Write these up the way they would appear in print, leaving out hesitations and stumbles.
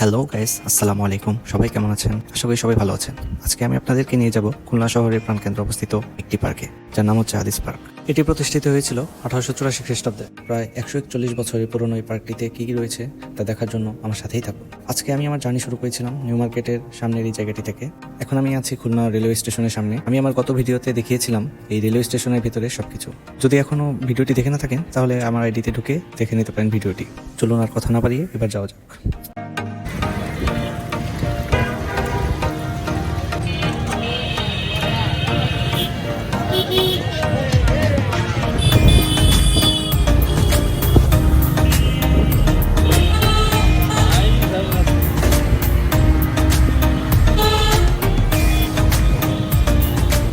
Hello guys, আসসালামু আলাইকুম। সবাই কেমন আছেন? আশা করি সবাই ভালো আছেন। আজকে আমি আপনাদেরকে নিয়ে যাব খুলনা শহরের প্রাণকেন্দ্রে অবস্থিত একটি পার্কে, যার নাম হচ্ছে হাদিস পার্ক। এটি প্রতিষ্ঠিত হয়েছিল 1884 খ্রিস্টাব্দে। প্রায় 141 বছরের পুরনো এই পার্কটিতে কি কি রয়েছে তা দেখার জন্য আমার সাথেই থাকুন। আজকে আমি আমার জার্নি শুরু করেছিলাম নিউ মার্কেটের সামনের এই জায়গাটি থেকে। এখন আমি আছি খুলনা রেলওয়ে স্টেশনের সামনে। আমি আমার গত ভিডিওতে দেখিয়েছিলাম এই রেলওয়ে স্টেশনের ভিতরে সবকিছু। যদি এখনো ভিডিওটি দেখে না থাকেন তাহলে আমার আইডিতে ঢুকে দেখে নিতে পারেন ভিডিওটি। চলুন আর কথা না বাড়িয়ে এবার যাওয়া যাক।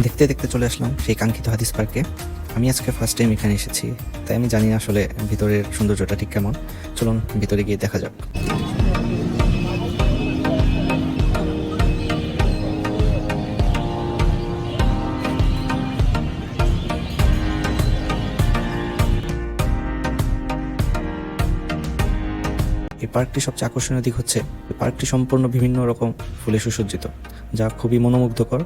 দেখতে দেখতে চলে আসলাম সেই কাঙ্ক্ষিত হাদিস পার্কে। আমি আজকে ফার্স্ট টাইম এখানে এসেছি, তাই আমি জানি না আসলে ভিতরের সৌন্দর্যটা ঠিক কেমন। চলুন ভিতরে গিয়ে দেখা যাক। এই পার্কটি সবচেয়ে আকর্ষণীয় দিক হচ্ছে এই পার্কটি সম্পূর্ণ বিভিন্ন রকম ফুলে সুসজ্জিত, যা খুবই মনোমুগ্ধকর।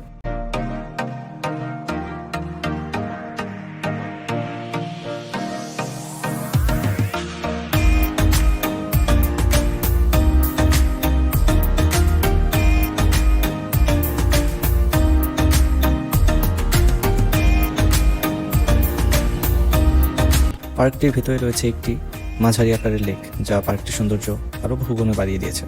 পার্কটির ভেতরে রয়েছে একটি মাঝারি আকারের লেক, যা পার্কটির সৌন্দর্য আরও বহুগুণে বাড়িয়ে দিয়েছে।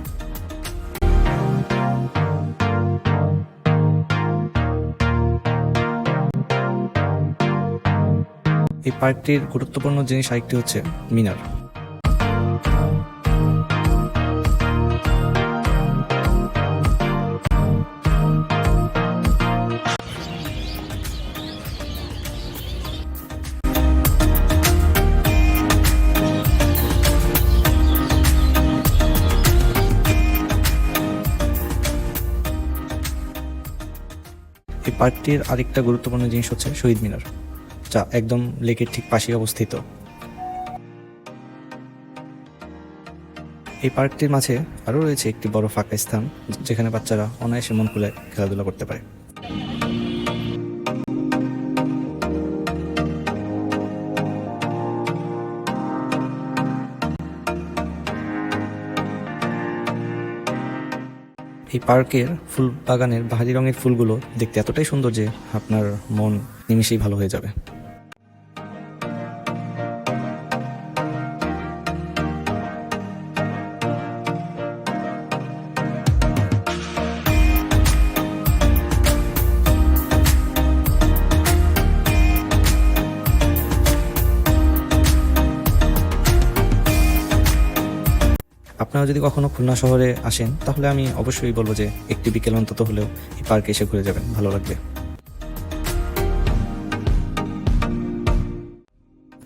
এই পার্কটির গুরুত্বপূর্ণ জিনিস আরেকটি হচ্ছে মিনার। এই পার্কটির আরেকটা গুরুত্বপূর্ণ জিনিস হচ্ছে শহীদ মিনার, যা একদম লেকের ঠিক পাশে অবস্থিত। এই পার্কটির মাঝে আরও রয়েছে একটি বড় ফাঁকা স্থান, যেখানে বাচ্চারা অনায়াসে মন খুলে খেলাধুলা করতে পারে। এই পার্কের ফুল বাগানের বাহারি রঙের ফুলগুলো দেখতে এতটাই সুন্দর যে আপনার মন নিমিষেই ভালো হয়ে যাবে। আপনারা যদি কখনো খুলনা শহরে আসেন তাহলে আমি অবশ্যই বলবো যে একটি বিকেল অন্তত হলেও এই পার্কে এসে ঘুরে যাবেন, ভালো লাগবে।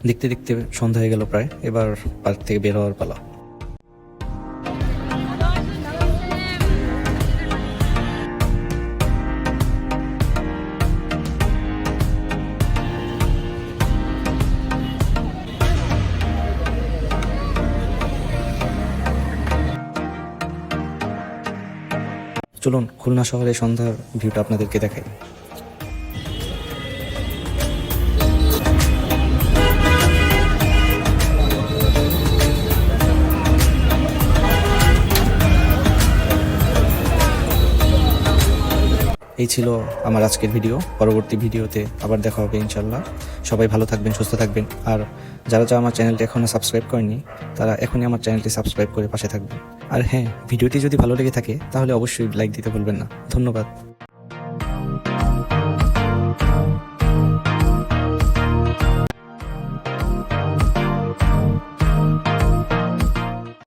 দেখতে দেখতে সন্ধ্যা হয়ে গেল প্রায়, এবার পার্ক থেকে বের হওয়ার পালা। চলুন খুলনা শহরের সন্ধ্যার ভিউটা আপনাদেরকে দেখাই। এই ছিল আমার আজকের ভিডিও। পরবর্তী ভিডিওতে আবার দেখা হবে ইনশাল্লাহ। সবাই ভালো থাকবেন, সুস্থ থাকবেন। আর যারা আমার চ্যানেলটি এখনও সাবস্ক্রাইব করেনি তারা এখনই আমার চ্যানেলটি সাবস্ক্রাইব করে পাশে থাকবেন। আর হ্যাঁ, ভিডিওটি যদি ভালো লেগে থাকে তাহলে অবশ্যই লাইক দিতে ভুলবেন না। ধন্যবাদ।